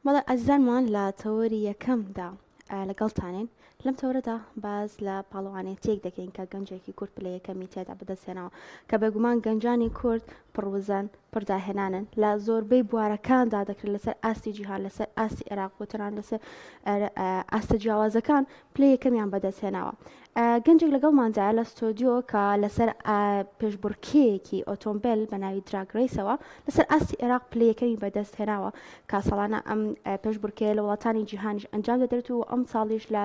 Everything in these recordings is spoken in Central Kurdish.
بەڵێ ئەزانمان لە تەوەری یەکەمدا لەگەڵتانین لەم تەورەدا باز لە پاڵەوانێتێک دەکەین کە گەنجێکی کورد پلە یەکەمی تێدا بەدەستێنەوە کە بێگومان گەنجانی کورد پڕوزان پرداهێنانن لە زۆربەی بوارەکاندا دەکرێت لەسەر ئاستی جیهان لەسەر ئاستی عێراق بۆ تەنان لەسەر ئاستە جیاوازەکان پلە یەکەمیان بەدەستێناوە. گەنجێک لەگەڵماندا لە ستۆدیۆ کە لەسەر پێشبڕکێیەکی ئۆتۆمبیل بە ناوی دراگڕیسەوە لەسەر ئاستی عێراق پلە یەکەمی بەدەستهێناوە کە ساڵانە ئەم پێشبڕکێ لە وڵاتانی جیهانیش ئەنجام دەدرێت و ئەم ساڵیش لە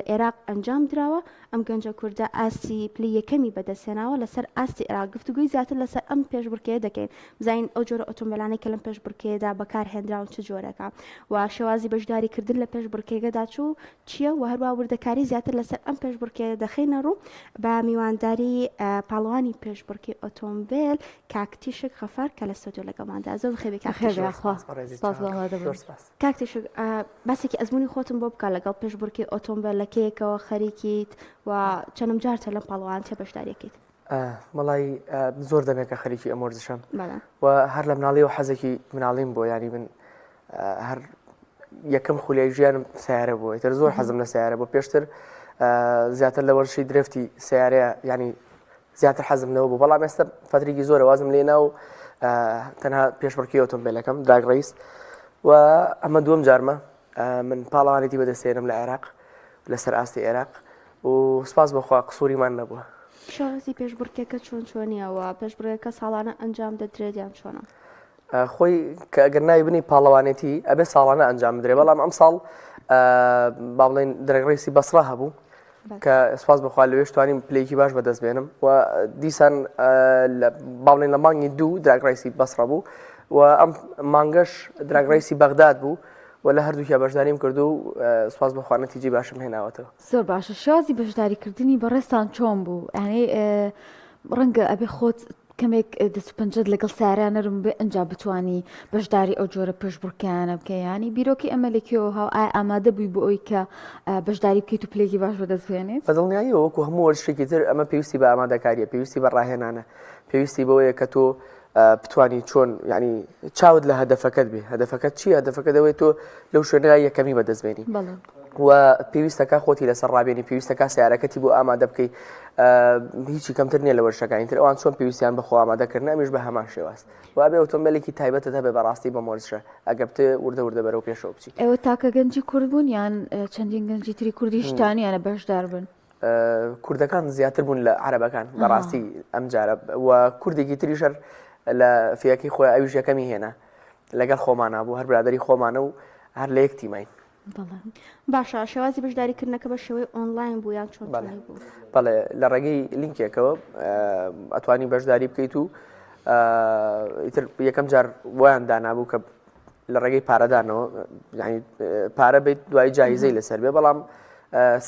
عێراق ئەنجام درراوە. ئەم گەنجە کووردە ئاستی پلی یەکەمی بەدەستێناوە لەسەر ئاستی عێراق. گفتوگوی زیاتر لەسەر ئەم پێشبڕکێ دەکەین بزانین ئەو جۆرە ئۆتۆمبیلانەی کە لەم پێشبڕکێدا بەکارهێنراون چ جۆرەکە و شێوازی بەشداریکردن لە پێشبڕکێگەدا چوو چییە و هەروە وردەکاری زیاتر لەسەر ئەم پێشبڕکێ دەخینە ڕوو بە میوانداری پاڵەوانی پێشبڕکێ ئۆتۆمبیل کاکتیشک خەفەر کە لە ستۆدیۆ لەگەڵماندا. زۆر خێبێک کاکتیشک باسێکی ئەزمموی خۆتم بۆ بکە لەگەڵ پێشبڕکێ ئۆتۆمبیل لەکەیەکەوە خەریکیت و چەندم جارتە لەم پاڵەوان تێ بەشداریەکەیت؟ مەڵی زۆر دەمێکە خەریکی ئەم وەرزشم و هەر لە مناڵی و حەزێکی مناڵیم بۆ ینی من هەر یەکەم خولیای ژیانم سیارە بوو ئیتر زۆر حەزم لە سیارە بۆ پێشتر زیاتر لە وەرشی درفتی سیارەیە ینی زیاتر حەزم لەوە بوو بەڵام ئێستا فترێکی زۆرە وازم لێنا و تەنها پێشبڕکێ ئۆتۆمبیلەکەم دراگ ڕیس و ئەمە دووەم جارمە من پاڵەوانێتی بەدەستێنم لە عێراق لەسەر ئاستی عێراق و سپاس بەخوا قسووریمان نەبووە. شازی پێشبڕکێکە چۆن چۆنیەوە پێشبڕێکەکە ساڵانە ئەنجام دەدرێت یان چۆنە؟ خۆی کە ئەگەر نایبنی پاڵەوانێتی ئەبێ ساڵانە ئەنجام بدرێ بەڵام ئەم ساڵ با بڵێن دراگڕیسی بەسڕا هەبوو کە سپاس بەخوا لەوێش توانیم پلەیەکی باش بەدەست بێنم و دیسان با بڵێن لە مانگی دوو دراگڕیسی بەسڕا بوو و ئەم مانگەش دراگڕیسی بەغداد بوو و لە هەردووکیان بەشداریم کردو و سپاس بەخوا نەتیجەی باشم هێناوەتەوە. زۆر باشە. شازی بەشداریکردنی بەڕێستان چۆن بوو؟ یعنی ڕەنگە ئەبێ خۆت کەمێک دەست و پەنجەت لەگەڵ سارانەرم بێ ئەنجا بتوانی بەشداری ئەو جۆرە پێشبڕکیانە بکە ینی بیرۆکی ئەمەلێکیەوە هاو ئایا ئامادە بووی بۆ ئەوی کە بەشداری بکەیت و پلێکی باش بەدەست بێنێت؟ بەدڵنیاییەوە وەکو هەموو وەرزشێکی تر ئەمە پێویستی بە ئامادەکاریە، پێویستی بە ڕاهێنانە، پێویستی بەوەیە کە تۆ بتوانی چۆن ینی چاوت لە هەدەفەکەت بێ. هەدەفەکەت چیە؟ هەدەفەکە دەوێت تۆ لەو شوێنەوە یەکەمی بەدەست بێنی و پێویستەکە خۆتی لەسەر ڕابێنی، پێویستەکە سیارەکەتی بۆ ئامادە بکەیت. هیچی کەمتر نییە لە وەرزشەکانی تر ئەوان چۆن پێویستیان بەخۆ ئامادەکردن ئەمیش بە هەمان شێواز و ئەبێ ئۆتۆمبیلێکی تایبەتت هەبێ بەڕاستی بە وەرزشە ئەگەر بتێ وردە بەرەو پێشەوە بچیت. ئێوە تاکە گەنجی کورد بوون یان چەندین گەنجی تری کوردیشتانی یانە بەشدار بن؟ کوردەکان زیاتر بوون لە عەرەبەکان بەڕاستی ئەم جارە و کوردێکی تریشەر لە فیەکەی خۆی ئەویش یەکەمی هێنا لەگەڵ خۆمانە بوو، هەر برادری خۆمانە و هەر لە یەک تیمین. باشە شێوازی بەشداریکردنەکە بە شێوەی ئۆنلاین بوو یان چۆن بوو؟ بەڵێ لە ڕێگەی لینکێکەوە ئەتوانی بەشداری بکەیت و ئیتر یەکەم جار ویان دانابوو کە لە ڕێگەی پارەدانەوە ینی پارە بێت دوای جایزەی لەسەر بێ بەڵام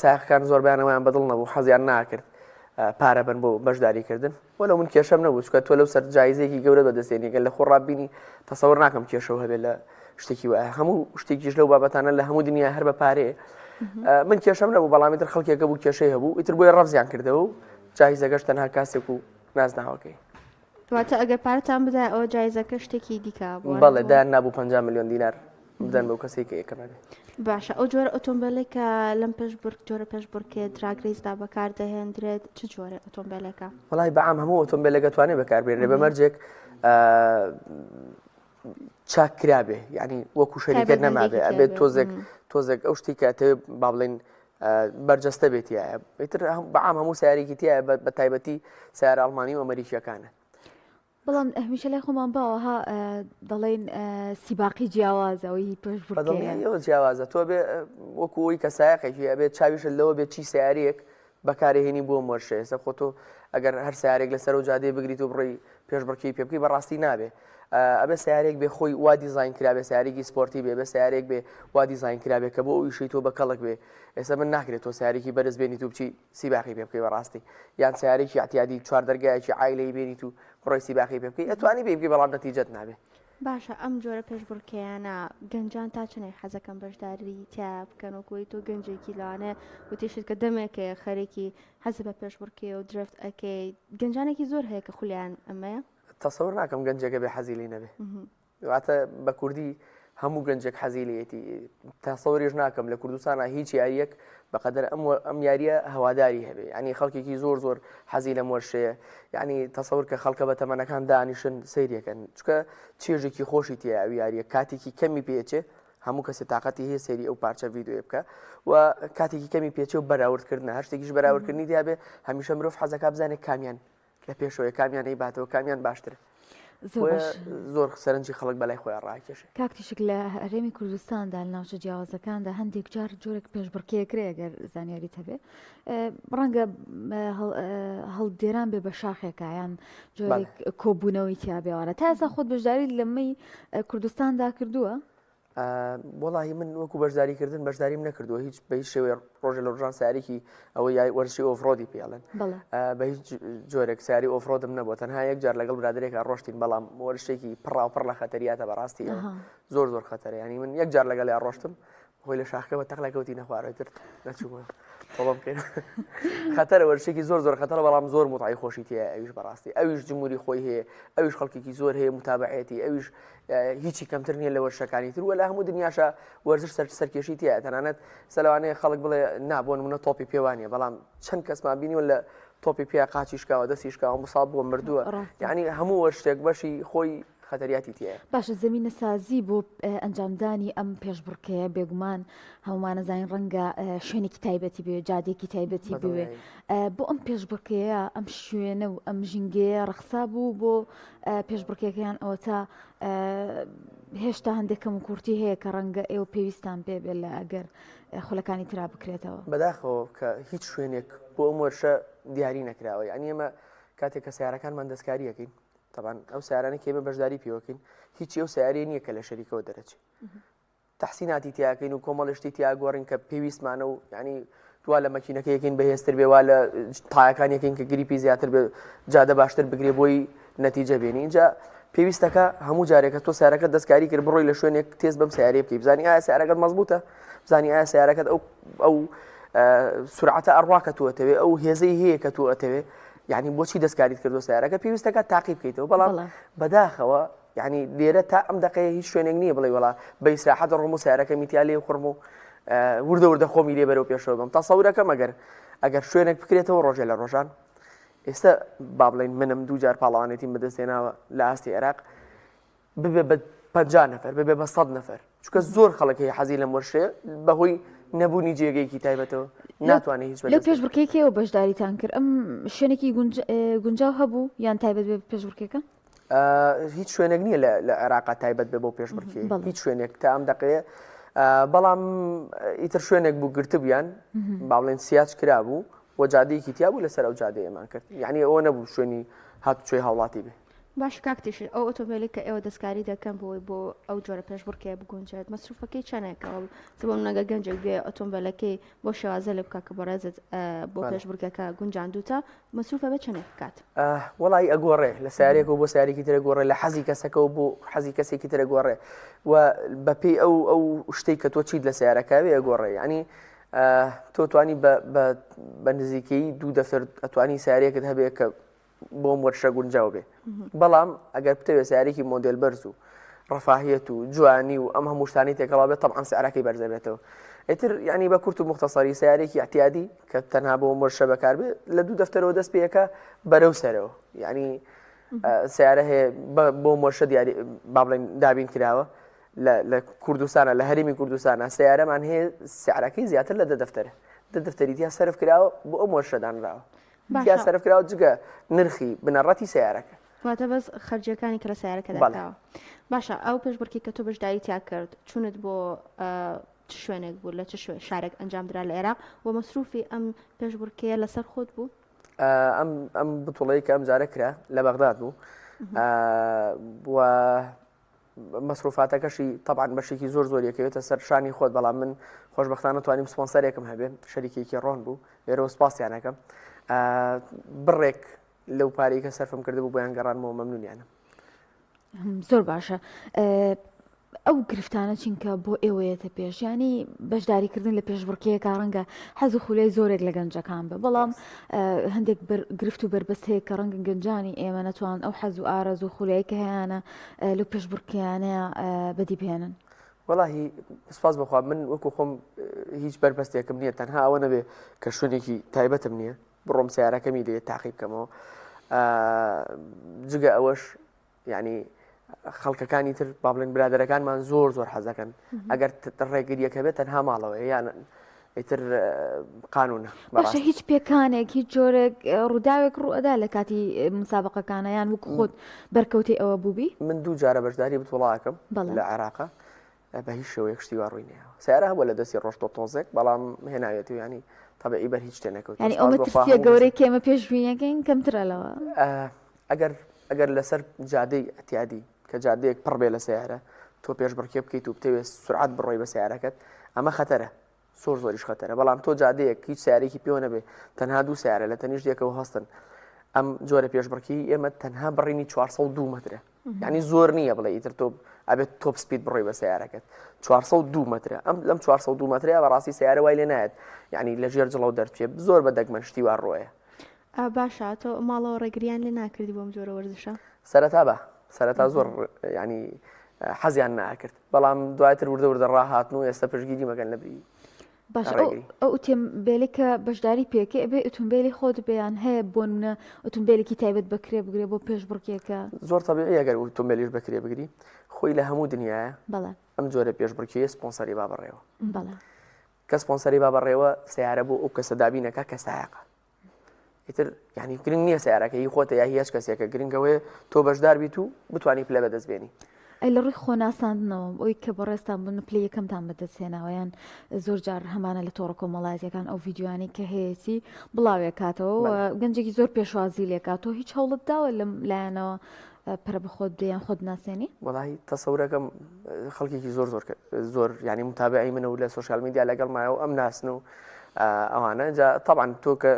ساخەکان زۆر بەیانەوەیان بەدڵ نەبوو حەزیان ناکرد پارە بن بۆ بەشداریکردن وەلو من کێشەم نەبوو چکە تۆ لەو سەر جایزەیەکی گەورە بەدەستێنی گەل لە خۆ ڕابینی تەسەوەر ناکەم کێشەوە هەبێت لە شتێکی وایە هەموو شتێکیش لەو بابەتانە لە هەموو دنیا هەر بە پارەیە. من کێشەم نەبوو بەڵام ئیتر خەڵکێکە بوو کێشەی هەبوو ئیتر بۆی ڕەفزیان کردەوە و جایزەکەش تەنها کاسێک و نازناوەکەی. دواتە ئەگەر پارەتان بدە ئەوە جایزەکە شتێکی دیکە بوو؟ بەڵێ دایان نابوو 50 میلیۆن دینار بدەن بەو کەسێک کە یەکەمە بێت. باشە ئەو جۆرە ئۆتۆمبیلێکە لەم جۆرە پێشبڕکێ دراگریسدا بەکار دەهێنرێت چ جۆرە ئۆتۆمبیلەکە؟ وەڵای بەعام هەموو ئۆتۆمبیلەکە توانێت بەکاربێنرێ بەمەرجێک چاک کرابێ ینی وەکو شەریکەت نەمابێ ئەبێت تۆزێک ئەو شتی کە ئەتەوێت با بڵێن بەرجەستە بێتیایە ئیتر بەعام هەموو سیارێکی تایە بە تایبەتی سیارە ئەڵمانی و ئەمریکیەکانە. بەڵام هەمیشە لای خۆمان باوەها دەڵێن سیباقی جیاوازەوەی پێشبڕکێ جیاوازە تۆ بێ وەکو ئەوی کە سایقێکی ئەبێت چاویشت لەوە بێت چی سیارەیەک بەکارهێنی بۆ مۆرشێسە خۆ تۆ ئەگەر هەر سیارێک لەسەر و جادێ بگریت و بڕی پێشبڕکێی پێ بکەی بەڕاستی نابێ. ئەبێ سیارێک بێ خۆی وا دیزاین کرابێ سیارێکی سپۆرتی بێ سیارێک بێ وا دیزاین کرابێت کە بۆ ئەو ئیشەی تۆ بە کەڵک بێ. ئێستا من ناکرێت تۆ سیارێکی بەرز بێنیت و بچی سیباقی پێ بکەی بەڕاستی یان سیارێکی احتیاطی چوار دەرگایەکی عایلەی بێنیت و بڕۆی سیباقی پێ بکەی ئەتوانی پێ بکەی بەڵام نەتیجەت نابێ. باشە ئەم جۆرە پێشبڕکێیانە گەنجان تا چنێک حەزەکەم بەشداری تیا بکەنەوەی تۆ گەنجێکی لەوانە وتیشت کە دەمێکەیە خەرێکی حەز بە پێشبڕکێ و درفت ئەکەی گەنجانێکی زۆر هەیە کە خولیان ئەمەیە تەسەوەر ناکەم گەنجێکە بێ حەزی لێ نەبێ واتە بە کوردی هەموو گەنجێک حەزی لێتی تاسەوریش ناکەم لە کوردستانە هیچ یاریەک بەقەدر ئەم یاریە هەواداری هەبێ ینی خەڵکێکی زۆر حەزی لە وەرشەیە ینی تەسەور کە خەڵکە بە تەمەنەکان دانیشن سەیرەکەن چکە چێژێکی خۆشی تیا ئەو یاریە کاتێکی کەمی پێچێ هەموو کەسێ تااقەتی هەیە سەیری ئەو پارچە ڤیددیۆ بکە و کاتێکی کەمی پێچێ و بەراوردکردن هەر شتێکیش بەراوردکردنی دیابێ هەمیشە مرۆڤ حەزەکە بزانێت کامیان لە پێشەوەی کامیان هەیباتەوە کامیان باشتر زۆر سەرنجی خەڵک بەلای خۆیان ڕاکێشێ کاکتیشک لە هەرێمی کوردستاندا لە ناوچە جیاوازەکاندا هەندێک جار جۆرێک پێشبڕکێکرێ ئەگەر زانیاری هەبێ ڕەنگە هەڵدێران بێ بە شاخێکایان جۆرێک کۆبوونەوەی تیابێوانە تا ئێستا خۆت بەشداری لەمەی کوردستاندا کردووە؟ وڵی من وەکو بەشداریکردن بەشداریم نەکردووە هیچ بە هیچ شێوێ ڕۆژە لە ڕژان ساریکی ئەوە یای وەرشی ئۆفرۆدی پێڵێن بە هیچ جۆرێک ساری ئۆفرۆدم نەبووە تەنها یەک جار لەگەڵ برادێکە ڕۆشتین بەڵام وەرشێکی پڕاوپڕ لە خەتەریاتە بەڕاستی زۆر خەتەرە ینی من یەک جار لەگەڵ ڕۆشتم هۆی لە شاخەوە تەقلەکەوتی نەخوارەتر نەچووە تۆڵم بکەین خەتەرە وەرشێکی زۆر خەتەرە بەڵام زۆر متعی خۆشی تایە ئەویش بەڕاستی ئەویش جمهوری خۆی هەیە ئەویش خەڵکێکی زۆر هەیە متابعەتی ئەویش هیچی کەمتر نییە لە وەرشەکانی تر وە لە هەموو دنیاشە وەرزش سەرکێشی تایە تەنانەت سەلەوانەیە خەڵک بڵێ نابۆن منە تۆپی پێوانە بەڵام چەند کەسمان بینیوە لە تۆپی پێ قاچیشکاوە دەستیشکاوە مساڵ بۆ مردووە یعنی هەموو وەرشتێک بەشی خۆی خەتەریاتی تایە باشە زمینە سازی بۆ ئەنجامدانی ئەم پێشبڕکەیە بێگومان هەمومانەزانین ڕەنگە شوێنێکی تایبەتی بێ جادێکی تایبەتی بوێ بۆ ئەم پێشبڕکەیە ئەم شوێنە و ئەم ژینگەیە ڕەخسا بوو بۆ پێشبڕکەکەیان ئەوە تا هێشتا هەندێکم و کورتی هەیە کە ڕەنگە ئێوە پێویستان پێ بێت لە ئەگەر خولەکانی ترا بکرێتەوە بەداخەوە کە هیچ شوێنێک بۆ ئەم وەرشە دیاری نەکراوە یعنی ئێمە کاتێک کە سیارەکانمان دەستکاریەکەین طبعا ئەو سیارانە کێمە بەشداری پێوەکەین هیچی ئەو سیارێ نییە کە لە شەریکەوە دەرەچێت تەحسیناتی تیاکەین و کۆمەڵشتی تیاگۆڕین کە پێویستمانە و ینی دوا لە مەکینەکە یەکەین بەهێزتر بێ وا لە تایەکان یەکەین کە گریپی زیاتر بێ جادە باشتر بگرێ بۆی نەتیجە بێنی اینجا پێویستەکە هەموو جارێکە تۆ سیارەکە دەستکاری کرد بڕۆی لە شوێنێک تێز بەم سیارێ بکەی بزانی ئایا سیارەکەت مەزبوطە بزانی ئایا سیارەکەت ئەو سورعەتە ئەڕوا کە تۆ ئەتەوێ ئەو هێزەی هەیە کە تۆ ئەتەوێ یعنی بۆچی دەستکاریت کردو سیارەکە پێویستەکە تاقی بکەیتەوە بەڵام بەداخەوە یعنی لێرە تا ئەم دقەیە هیچ شوێنێک نییە بڵێ وڵا بە ئیسراحەت ڕۆم و سیارەکە میتیا لێ خوڕم و وردە خۆمی لێ بەرەو پێشەوە بم تەسەورەکەم ئەگەر شوێنێک بکرێتەوە ڕۆژێ لە ڕۆژان ئێستا با بڵێن منم دوو جار پاڵەوانێتیم بەدەستێناوە لە ئاستی عێراق ببێ بە 50 نەفەر ببێ بە 100 نەفەر چونکە زۆر خەڵک هەیە حەزی لەم وەرشەیە بەهۆی نەبوونی جێگەیەکی تایبەتەوە ناتوانێت هیچ لەو پێشبڕکەیەکەوە بەشداریتان کرد ئەم شوێنێکی گونجاو هەبوو یان تایبەت بێ پێشبڕکەکە هیچ شوێنێک نییە لە عێراقا تایبەت بێ بۆ پێشبڕکێ هیچ شوێنێک تا ئەم دقەیە بەڵام ئیتر شوێنێک بوو گرتبیان با بڵێن سیاج کرا بوو وە جادەیەکی تیا بوو لەسەر ئەو جادەیەمان کرد یعنی ئەوە نەبوو شوێنی هاتوچۆی هاوڵاتی بێ باش کاکتیش ئەو ئۆتۆمبیلێک کە ئێوە دەستکاری دەکەم بۆی بۆ ئەو جۆرە پێشبڕکێ بگونجێت مەسروفەکەی چەنێکەوە زبوو نەگە گەنجێک بێ ئۆتۆمبیلەکەی بۆ شێوازە لێ بکە کە بۆ ڕێزت بۆ پێشبڕکەکە گونجاندوتە مەسروفە بە چەنێک بکات وڵی ئەگۆڕێ لە سیارێک و بۆ سیارێکی ترە گۆڕێ لە حەزی کەسەکە و بۆ حەزی کەسێکی ترە گۆڕێ و بەپێی ئەو شتەی کە تۆ چیت لە سیارەکەوێ ئەگۆڕێ ینی تۆ توانی بە نزیکەی دوو دەفر ئەتوانی سیارێکت هەبێ کە بۆم وەرشە گونجاو بێ بەڵام ئەگەر بتەوێت سیارێکی مۆدل بەرز و ڕەفاهیەت و جوانی و ئەم هەموو شتانی تێکەڵا بێت طبعاً سیارەکەی بەرزە بێتەوە ئیتر ینی بە کورت و مختصری سیارێکی احتیادی کە تەنها بۆ وەرشە بەکار بێ لە دوو دەفتەرەوە دەست پێەکە بەرەو سەرەوە ینی سیارە هەیە بۆ وەرشە دیاری با بڵێن دابین کراوە لە کوردستانە لە هەرێمی کوردستانە سیارەمان هەیە سیارەکەی زیاتر لە دەفتەرە دەفتەری تیا سەرف کراوە بۆ ئەم وەرشەدانراوە یا سەرف کراوە جگە نرخی بنەڕەتی سیارەکە واتە بەس خەرجەکانی کە لە سیارەکە دەکراوە باشە ئەو پێشبڕکێ کە تۆ بەشداری تیا کرد چونت بۆ شوێنێک بوو لە چ شارێک ئەنجامدرا لە عێراق و مەسروفی ئەم پێشبڕکەیە لەسەر خۆت بوو ئەم بتوڵەیە کە ئەم جارە کرا لە بەغداد بوو و مەسروفاتەکەشی طبعاً بەشێکی زۆر یەکەوێتە سەر شانی خۆت بەڵام من خۆشبەختانە توانیم سپۆنسەرێکم هەبێ شەریکێکی ڕۆن بوو لێرەوە سپاسیانەکەم بڕێک لەو پارەی کە سەرفم کرده بوو بۆیان گەڕانمەوە مەمنونیانم زۆر باشە ئەو گرفتانە چینکە بۆ ئێوەیەتە پێش ینی بەشداریکردن لە پێشبڕکەیەکە ڕەنگە حەز و خولەی زۆرێک لە گەنجەکان بە بەڵام هەندێک گرفت و بربەست هەیە کە ڕەنگە گەنجانی ئێمە نەتوان ئەو حەز و ئارەز و خولەیە کە هەیەە لەو پێشبڕکەیانەیە بەدی بێنن وەڵاهی سپاس بەخوا من وەکو خۆم هیچ بەربەستێکم نییە تەنها ئەوە نەبێ کە شوێنێکی تایبەتم نییە بڕۆم سیارەکەمی لێ تاقی بکەمەوە جگە ئەوەش یعنی خەڵکەکانی تر با بڵێن برادەرەکانمان زۆر حەزەکەن ئەگەر ڕێگریەکە بێت تەنها ماڵەوە یان ئیتر قانونە باشە هیچ پێکانێک هیچ جۆرێک ڕووداوێک ڕوئەدا لە کاتی مسابقەکانە یان وەکو خۆت بەرکەوتی ئەوە بووبی من دوو جارە بەشداری بتوڵاکەم لە عێراقا بە هیچ شێوەیەک شتی وا ڕووی نەیەوە سیارە هەبووە لە دەستی ڕۆژ تۆزێک بەڵام هێناوێتی و ینی تەبیعی بەر هیچ شتێ نەکەوت ینی ئەومە ترسیە گەورەی کێمە پێشبینیەکەین کەمترە لەوە ئەگەر لەسەر جادەی ئەتیادی کە جادەیەک پڕ بێ لە سیارە تۆ پێش بڕکێ بکەیت و بتەوێت سرعات بڕۆی بە سیارەکەت ئەمە خەتەرە زۆریش خەتەرە بەڵام تۆ جادەیەک هیچ سیارێکی پێوە نەبێ تەنها دوو سیارە لە تەنیشت یەکەوە هەستن ئەم جۆرە پێشبڕکی ئێمە تەنها بڕینی 402 مترە یعنی زۆر نییە بڵێ ئیتر تۆ ئەبێت تۆپ سپید بڕۆی بە سیارەکەت 402 مترە ئەم لەم 402 مترەیە بەڕاستی سیارە وای لێ نایەت یعنی لە ژێر جڵەو دەرچێ زۆر بە دەگمەن شتی وا ڕۆیە باشە تۆ ماڵەوە ڕێگریان لێ ناکردی بۆم جۆرە وەرزشە سەرەتا زۆر ینی حەزیان ناکرد بەڵام دوایتر وردە ڕاهاتن و ئێستا پشگیری مەگەن لەبری باش ئەو ئۆتۆمبیلی کە بەشداری پێکە ئەبێ ئۆتۆمبیلی خۆت بەیان هەیە بۆ نمونە ئۆتۆمبیلێکی تایبەت بەکرێ بگرێ بۆ پێشبڕکێکە زۆر تەبیعی ئەگەر ئۆتۆمبیلیش بەکرێ بگری خۆی لە هەموو دنیاە بەڵێ ئەم جۆرە پێشبڕکێ سپۆنسەری با بەڕێوە بەڵێ کە سپۆنسەری با بەڕێوە سیارە بۆ ئەو کەسە دابینەکە کە سایقە ئیتر یعنی گرنگ نییە سیارەکە هی خۆتە یا هیچ کەسێکە گرنگەوەی تۆ بەشدار بیت و بتوانانی پلە بەدەستبێنی ئەی لە ڕووی خۆناساندنەوە ئەوی کە بەڕێستان بن پلی یەکەمتان بەدەستێناوەیان زۆر جار هەمانە لە تۆڕە کۆمەڵایەتەکان ئەو ڤیددیوانی کە هەیەی بڵاوێک کاتەوە گەنجێکی زۆر پێشوازی لێکات تۆ هیچ هەوڵت داوە لەم لایەنەوە پرە بخۆت دەیان خۆت ناسێنی وەڵاهی تەسەورەکەم خەڵکێکی زۆر ینی متابعی منە و لە سوۆشیال میدیا لەگەڵ مایەوە ئەم ناسن و ئەوانە جا طبعا تۆ کە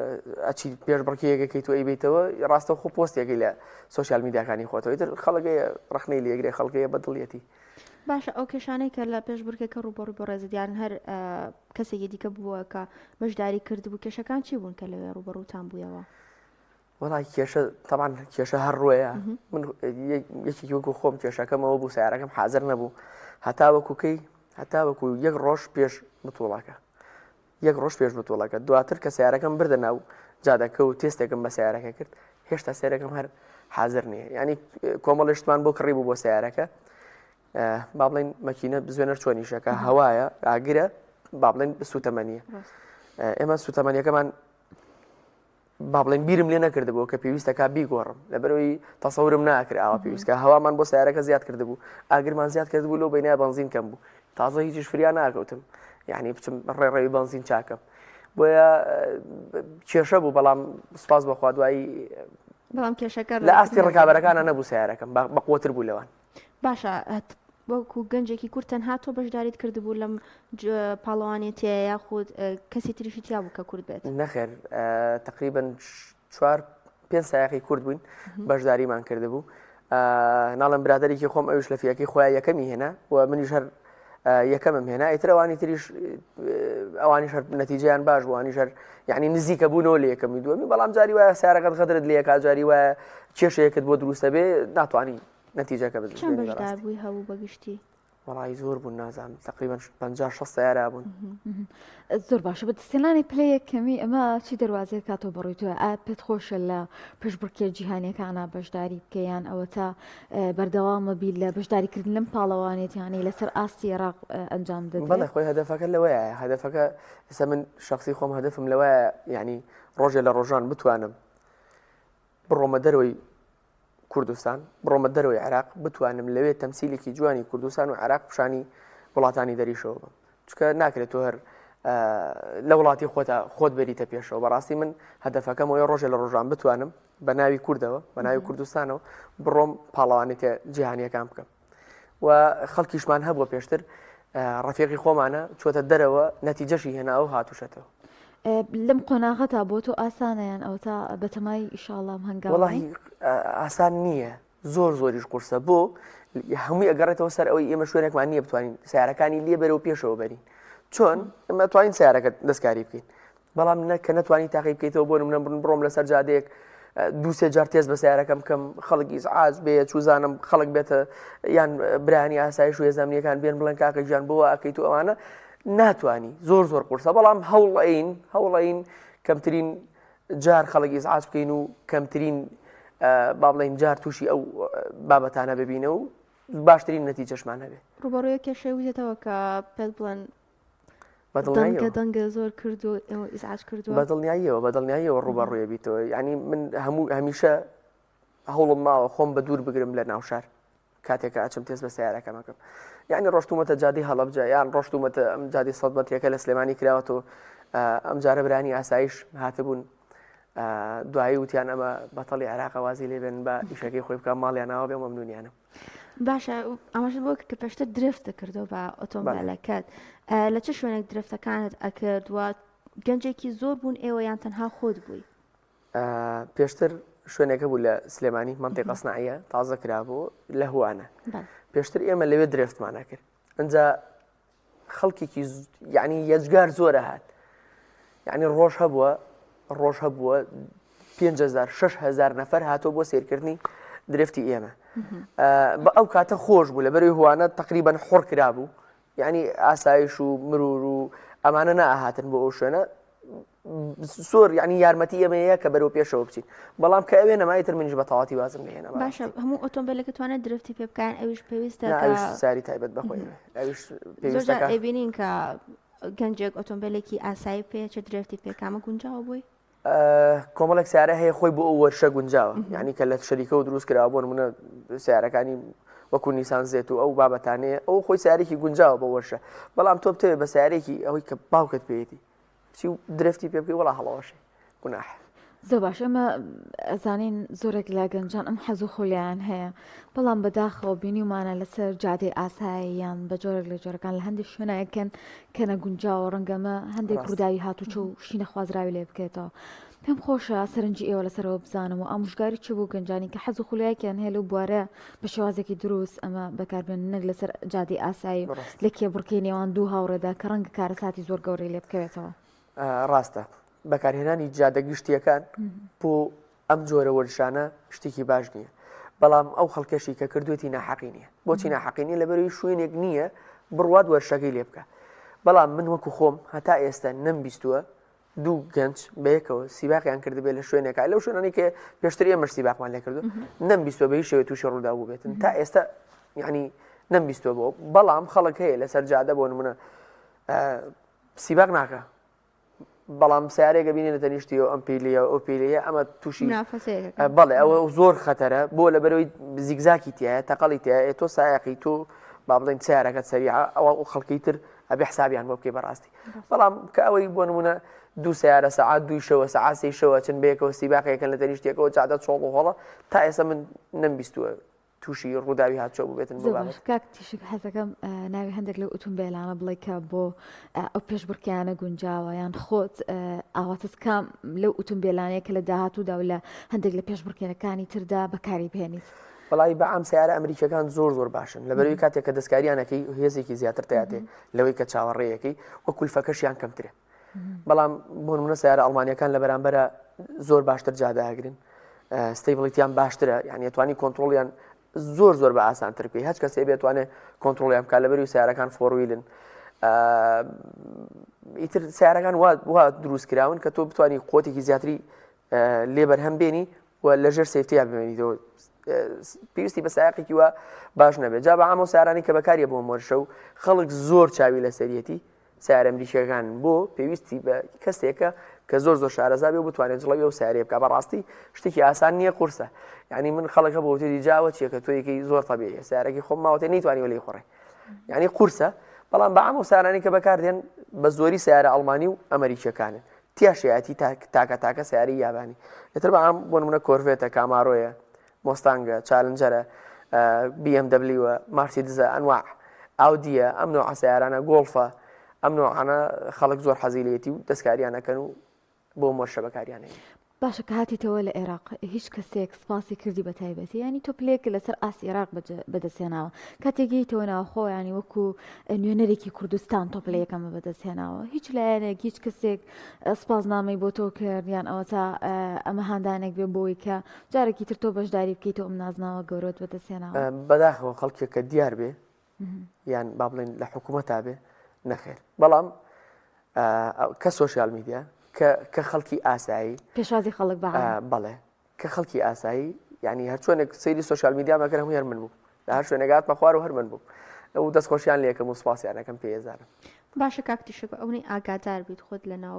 ئەچی پێشبڕکێیەکەکەی تۆ ئەیبیتەوە ڕاستە خۆ پۆستێکی لە سوۆشیال میدیاکانی خۆتەوە ئیتر خەڵکەیە ڕخنەی لێگرێ خەڵکەیە بەدڵیەتی باشە ئەو کێشانەی کە لە پێشبڕکێکە ڕوبەڕووی بۆ ڕێزیان هەر کەسێکی دیکە بووە کە بەشداری کردبوو کێشەکان چی بوون کە لەوێ ڕوبەڕووتان بوویەوە وەڵای کێشە طبعا کێشە هەر ڕۆیە من یەکێکی وەکو خۆم کێشەکەمەوە بوو سیارەکەم حازر نەبوو هەتا وەکو یەک ڕۆژ پێش بتوڵەکە یەک ڕۆژ پێش بتوڵەکە دواتر کە سیارەکەم بردە ناو جادەکە و تێستێکم بە سیارەکە کرد هێشتا سیارەکەم هەر حازر نییە ینی کۆمەڵشتمان بۆ کڕی بوو بۆ سیارەکە با بڵێن مەکینە بزوێنەر چۆنیشەکە هەوایە ئاگرە با بڵێن سوتەمەنیە ئێمە سوتەمەنیەکەمان با بڵێن بیرم لێ نەکردبوو کە پێویستەکە بیگۆڕم لەبەرەوەی تەسەورم ناکرد ئاوا پێویستکە هەوامان بۆ سیارەکە زیاد کردبوو ئاگرمان زیاد کردبوو لەو بینای بەنزین کەم بوو تازە هیچیش فریان ناکەوتم یعنی بچم ڕێڕێوی بەنزین چاکەم بۆیە کێشە بوو بەڵام سپاس بەخوا دوایی بەڵام کێشەکە لە ئاستی ڕکابەرەکانە نەبوو سیارەکەم بەقوتر بوو لەوان باشە وەکو گەنجێکی کورت تەنها تۆ بەشداریت کردبوو لەم پاڵەوانێتیە یاخود کەسی تریشی تیا بوو کە کورد بێت نەخێر تقریبا 4-5 سایقی کورد بووین بەشداریمان کردبوو ناڵم برادێکی خۆم ئەوش لە فیەکەی خۆیان یەکەمی هێنا و منیش هەر یەکەمم هێنا ئیتر ئەوانی تریش ئەوانی هەر نەتیجەیان باش بووانی هەر یعنی نزیکە بوونەوە لە یەکەمی دووەمی بەڵام جاری وایە سیارەکەت غەدرت لە یەکا جاری وایە کێشەیەکت بۆ دروستە بێ ناتوانانی نەتیجەکە چەند بەشدار بووی هەبوو بەگشتی وەڵی زۆر بوون نازانم تقریبا 50-60 سیارە بوون زۆر باشە بە دەستێنانی پلە یەکەمی ئەمە چی دەواازەیە کاتۆ بڕۆیتوە ئا پێت خۆشە لە پێشبڕکێ جیهانیەکانە بەشداری بکەیان ئەوە تا بەردەوامە بی لە بەشداریکردن لەم پاڵەوانێتیانی لەسەر ئاستی عێراق ئەنجام دەدەن بەڵێ خۆی هەدەفەکە لەوەیە هەدەفەکە ئێستا من شخصی خۆم هەدەفم لەوەیە یعنی ڕۆژێ لە ڕۆژان بتوانم بڕۆمە دەرەوەی کوردستان بڕۆمە دەرەوەی عێراق بتوانم لەوێ تەمسیلێکی جوانی کوردستان و عێراق پیشانی وڵاتانی دەریشەوە بم چکە ناکرێت تۆ هەر لە وڵاتی خۆت بەریتە پێشەوە بەڕاستی من هەدەفەکەم ئەوەیە ڕۆژێ لە ڕۆژان بتوانم بە ناوی کوردەوە بە ناوی کوردستانەوە بڕۆم پاڵەوانێتە جیهانیەکان بکەم و خەڵکیشمان هەبووە پێشتر ڕەفیقی خۆمانە چۆتە دەرەوە نەتیجەشی هێناوە هاتوشەتەوە لەم قۆناغەتا بۆ تۆ ئاسانەیان ئەو تا بەتەمای ئیشاڵام هەنگاوی وەڵاهی ئاسان نییە زۆریش قورسە بۆ هەمووی ئەگەڕێتەوە سەر ئەوەی ئێمە شوێنێکمان نییە بتوانین سیارەکانی لێ بەرەوە پێشەوە بەرین چۆن ئەمە توانین سیارەکە دەستکاری بکەین بەڵام کە نەتوانین تاقی بکەیتەوە بۆ نمونە بڕۆم لەسەر جادەیەک دوو سێ جار تێز بە سیارەکەم بکەم خەڵکی ئیزعاج بێ چوزانم خەڵک بێتە یان برانی ئاسایش و هێزانامنیەکان بێن بڵێن کاکە گیان بۆ ئەکەیت و ئەوانە ناتوانی زۆر قورسە بەڵام هەوڵین کەمترین جار خەڵکی ئیزعاج بکەین و کەمترین با بڵێن جار تووشی ئەو بابەتانە ببینە و باشترین نەتیجەشمان هەبێ. ڕوبەڕۆیەکە شێویێتەوە کە پێت بڵێن دەنگە زۆر کرد و ئیزعاج کردووە بەدڵنیاییەوە ڕوبەڕوویە بیتەوە. ینی من هەمیشە هەوڵم ماوە خۆم بە دوور بگرم لە ناوشار کاتێکە ئاچم تێز بە سیارەکەمەکەم. یعنی ڕۆشتومەتە جادی هەڵەبجە یان ڕۆشتومەتە ئەم جادی سەد مەترێکە لە سلێمانی کراوەتەوە ئەم جارە برانی ئاسایش هاتبوون دوایی وتیان ئەمە بەتەڵی عێراق وازی لێبێن بە ئیشەکەی خۆی بکە ماڵیانەوە بێ مەمنونیانە. باشە ئەمەش بۆ کە پێشتر درفتە کردەوە بە ئۆتۆمبیلەکەت لە چه شوێنێک درفتەکانت ئەکردووە گەنجێکی زۆر بوون ئێوە یان تەنها خۆت بووی؟ پێشتر شوێنێکە بوو لە سلێمانی مەنتیقە سنائیە تازە کرابوو لە هوانە پێشتر ئێمە لەوێ درفتمانە کرد ئەنجا خەڵکێکی یعنی یەجگار زۆرە هات یعنی ڕۆژ هەبووە 5,000 6,000 نەفەر هاتۆ بۆ سیرکردنی درفتی ئێمە بە ئەو کاتە خۆش بوو لە بەروی هوانە تقریبان حڕ کرابوو یعنی ئاسایش و مرور و ئەمانە نائهاتن بۆ ئەو شوێنە زۆر یعنی یارمەتی ئێمەیە کە بەرەو پێشەوە بچین بەڵام کە ئەوێ نەمایتر منیش بە تەواتی بازم لێنە باشە هەموو ئۆتۆمبیلەکە توانێت درفتی پێ بکەن ئەویش پێویستە ساری تایبەت بەخۆی زۆر ئەبینین کە گەنجێک ئۆتۆمبیلێکی ئاسایی پێ چه درفتی پێ کامە گونجاوە بووی؟ کۆمەڵێک سیارە هەیە خۆی بۆ ئەو وەرشە گونجاوە یعنی کە لە شەریکە و دروست کراوە بۆ نمونە سیارەکانی وەکو نیسان زێت و ئەو بابەتانەیە ئەو خۆی سیارێکی گونجاوە بە وەرشە بەڵام تۆ بتەوێت بە سیارێکی ئەوەی کە باوکت پێیەتی چی درفتی پێ بکەی وەڵا هەڵەوەشێ گوناح. زۆر باش ئەمە ئەزانین زۆرێک لە گەنجان ئەم حەز و خۆلیان هەیە بەڵام بەداخەوە بینیمانە لەسەر جادەی ئاساییان بە جۆرێک لە جۆرەکان لە هەندێک شوێنایەکەن کە نەگونجاوە ڕەنگەمە هەندێک ڕووداوی هاتوچە و شینە خوازراوی لێ بکێتەوە. پێم خۆشە سەرنجی ئێوە لەسەرەوە بزانم و ئامۆژگاری چ بوو گەنجانی کە حەز و خولایەکیان هەیە لەو بوارە بە شێوازێکی دروست ئەمە بەکاربێن نەک لەسەر جادەی ئاسایی لە کێبڕکەی نێوان دوو هاوڕێدا کە ڕەنگە کارەساتی زۆر گەورەی لێ بکەوێتەوە. ڕاستە بەکارهێنانی جادەگشتیەکان بۆ ئەم جۆرە وەرشانە شتێکی باش نییە بەڵام ئەو خەڵکەشی کە کردوێتی ناحەقی نییە بۆچی ناحەقی نییە لەبەروی شوێنێک نییە بڕوات وەرشەکەی لێ بکە بەڵام من وەکو خۆم هەتا ئێستا نەمبیستووە دوو گەنج بەیەکەوە سیباقیان کردبێت لە شوێنێکە لەو شوێنانی کە پێشتر ئێمەش سیباقمان لێ کردو نەمبیستوە بە هیچ شێوێ تووشی ڕوودا بوو بێتن تا ئێستا یعنی نەمبیستوە بۆ بەڵام خەڵک هەیە لەسەر جادە بۆ نمونە سیباق ناکە بەڵام سیارێکە بینێ لە تەنیشتیەوە ئەم پیلەیە ئەو پیلەیە ئەمە تووشی بەڵێ ئەوە زۆر خەتەرە بۆ لە بەرەوەی زیگزاکی تایە تەقەڵی تایە تۆ سایقی تۆ با بڵێن سیارەکەت سەریعە ئەوە خەڵکی تر ئەبێ حسابیان بۆ بکەی بەڕاستی بەڵام کە ئەوەی بۆ نمونە دوو سیارە سەعات دوی شەوە سەعات سێی شەوە چەند بەیەکەوە سیباقیەکەن لە تەنیشتێکەوە جادە چۆڵ و هەڵە تا ئێستا من نەمبیستووە تووشی ڕووداوی هاتچۆ بێتن کاک تیشک حەزەکەم ناوی هەندێک لەو ئۆتۆمبیلانە بڵێ کە بۆ ئەو پێشبڕکیانە گونجاوە یان خۆت ئاواتت کام لەو ئۆتۆمبیلانەیە کە لە داهاتوودا و لە هەندێک لە پێشبڕکێنەکانی تردا بەکاری بهێنیت. بەڵی بەعام سیارە ئەمریکەکان زۆر باشن لەبەروی کاتێک کە دەستکاریانەکەی هێزێکی زیاتر تایاتێ لەوەی کە چاوەڕێیەکەی وە کولفەکەشیان کەمترێ بەڵام بۆ نمونە سیارە ئەڵمانیەکان لە بەرامبەرە زۆر باشتر جادەهاگرن ستیبڵیتیان باشترە یعنی توانی کۆنتترۆلیان زۆر بە ئاسانتر پێی هەچ کەسێ بێتوانێت کۆنتترۆلیان بکات لەبەروی سیارەکان فۆڕویلن ئیتر سیارەکان وا دروست کراون کە تۆ بتوانانی قوتێکی زیاتری لێبەرهەم بێنی و لەژێر سێفتیا بمێنیتەوە پێویستی بە سایقێکی وە باش نەبێت جا بە ئامۆ سیارانی کە بەکاریە بۆ مۆرشە و خەڵک زۆر چاوی لە سەرەتی سیارە ئەمریکیەکان بۆ پێویستی بە کەسێکە کە زۆر شارەزا بێ و بتوانێت جڵەوی ئەو سیارێ بکە بەڕاستی شتێکی ئاسان نییە قورسە یعنی من خەڵکە بۆ وتێری جاوە چیە کە تۆیەکەی زۆر تەبیعیە سیارێکی خۆم ماوەتێ نەیتوانی وەلی خوڕێ یعنی قورسە بەڵام بە ئەمە سیارانی کە بەکاردێن بە زۆری سیارە ئەڵمانی و ئەمریکیەکانن تیاشایەتی تاکە سیاری یابانی ئێتر بە ئەم بۆ نمونە کۆرڤێتە کامارۆیە مۆستانگە چالنجەرە BMW مارسیدزە ئەنواع ئاودیە ئەم نوع سیارانە گۆڵفە ئەم نوعانە خەڵک زۆر حەزی لێتی و دەستکاریانەکەن و بۆ مۆرشە بەکاریانەیە. باشە کە هاتیتەوە لە عێراق هیچ کەسێک سپاسی کردی بە تایبەتی ینی تۆ پلێک لەسەر ئاسی عێراق بەدەستێناوە کاتێکیتەوە ناوخۆ ینی وەکو نوێنەرێکی کوردستان تۆ پلەیەکەمە بەدەستێناوە هیچ لایەنێک هیچ کەسێک سپاسنامەی بۆ تۆ کرد یان ئەوە تا ئەمە هاندانێک بێ بۆی کە جارێکی تر تۆ بەشداری بکەیتەوە ئەم نازناوە گەورۆت بەدەستێناوە بەداخەوە خەڵکێکە دیار بێ یان با بڵێن لە حکوومەتا بێ نەخێر بەڵام کە سۆشیال میدیا کە خەڵکی ئاسایی پێشوازی خەڵک بەڵێ کە خەڵکی ئاسایی ینی هەر چۆنێک سەیری سۆشیال میدیا مەکەن هەموو هەر من بوو لە هەر شوێنێگات مەخوار و هەر من بوو ئەو دەستخۆشیان لێکم و سوپاسیانەکەم پێزانم باشە کاکتیشک ئەوەی ئاگادار بیت خۆت لە ناو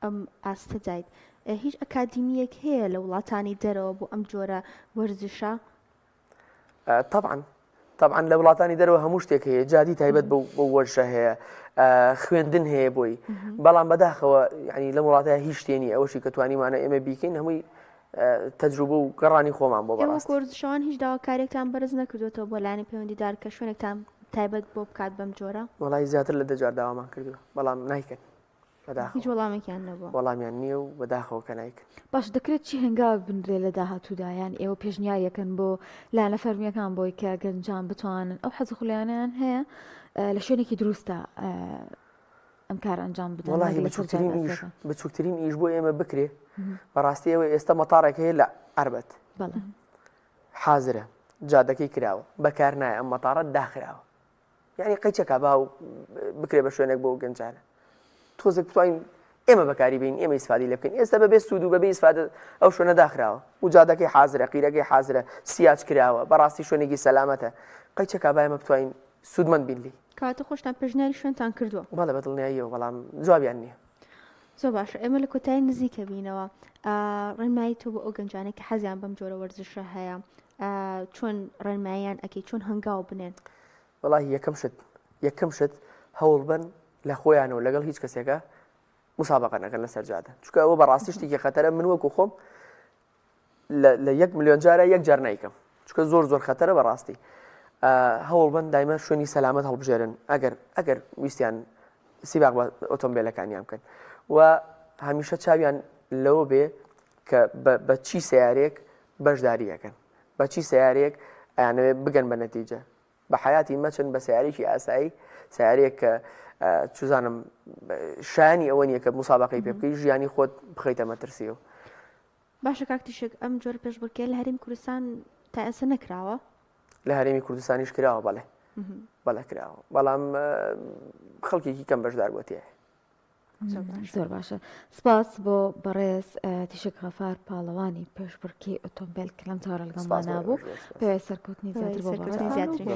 ئەم ئاستە دایت هیچ ئەکادیمیەک هەیە لە وڵاتانی دەرەوە بۆ ئەم جۆرە وەرزشە طبعا لە وڵاتانی دەرەوە هەموو شتێک هەیە جادی تایبەت بۆ وەرشە هەیە خوێندن هەیە بۆی بەڵام بەداخەوە ینی لە وڵاتەیە هیچ شتێنی ئەوەشی کە توانیمانە ئێمە بیکەین هەمووی تەجروبە و گەڕانی خۆمان بۆ بەڕاستی وەرزشەوان هیچ داواکارێکتان بەرز نەکردوێتەوە بۆ لایەنی پەیوەندیدار کە شوێنێکتان تایبەت بۆ بکات بەم جۆرە وڵی زیاتر لە دەجار داوامان کردووە بەڵام نایکەن هیچ وەڵامێکیان نەبووە وەڵامیان نییە و بەداخەوە کە نایکەن باش دەکرێت چی هەنگاو بنرێ لە داهاتوودایان ئێوە پێشنیارەکەن بۆ لایەنە فەرمیەکان بۆی کە گەنجان بتوانن ئەو حەز خولیانیان هەیە لە شوێنێکی دروستە ئەم کار ئەنجام بدەن وڵی بچووکترین ئیش بۆ ئێمە بکرێ بەڕاستی ئەوە ئێستا مەتارێک هەیە لە عربەت حازرە جادەکەی کراوە بەکار نایە ئەم مەتارە داخراوە یعنی قەیچەکە باو بکرێ بە شوێنێک بۆ گەنجانە تۆزێک بتوانین ئێمە بەکاری بین ئێمە ئیسفادی لێ بکەین ئێستا بەبێ سوود و بەبێ ئیسفادە ئەو شوێنە داخراوە و جادەکەی حازرە قیرەکەی حازرە سیاج کراوە بەڕاستی شوێنێکی سەلامەتە قەیچەکە با ئێمە بتوانین سوودمەند بین لی کاتە خۆشتان پێشنیاری شوێنتان کردووە بەڵێ بەدڵنیاییەوە بەڵام جوابیان نییە زۆر باشە ئێمە لە کۆتایی نزیکە بینەوە ڕێنمایی تۆ بۆ ئەو گەنجانێک کە حەزیان بەم جۆرە وەرزشە هەیە چۆن ڕێنماییان ئەکەی چۆن هەنگاو بنێن وەڵی یەکەم شت هەوڵ بن لە خۆیانەوە لەگەڵ هیچ کەسێکە مسابقە نەکەن لەسەر جادە چونکە ئەوە بەڕاستی شتێکی خەتەرە من وەکو خۆم لە 1 ملیۆن جارە یەک جار نیکەم چونکە زۆر خەتەرە بەڕاستی هەوڵ بن دایمە شوێنی سەلامەت هەڵبژێرن ئەگەر ویستیان سیباق بە ئۆتۆمبیلەکانیان بکەن و هەمیشە چاویان لەوە بێ کە بە چی سیارێک بەشداریەکەن بە چی سیارێک ئەیانەوێ بگەن بە نەتیجە بە حیاتی مەچن بە سیارێکی ئاسایی سیارێک کە چزانم شانی ئەوە نییە کە مسابقەی پێ بکەی ژیانی خۆت بخەیتە مەترسیەوە باشە کاکتیشک ئەم جۆرە پێشبڕکێ لە هەرێمی کوردستان تا ئێستا نەکراوە لە هەرێمی کوردستانیش کراوە بەڵێ کراوە بەڵام خەڵکێکی کەم بەشدار بۆتیە زۆر باشە سپاس بۆ بەڕێز تیشک غەفار پاڵەوانی پێشبڕکێی ئۆتۆمبیل کە لەم تاڕە لەگەڵمان نابوو پێویست سەرکەوتنی زیاتر بۆ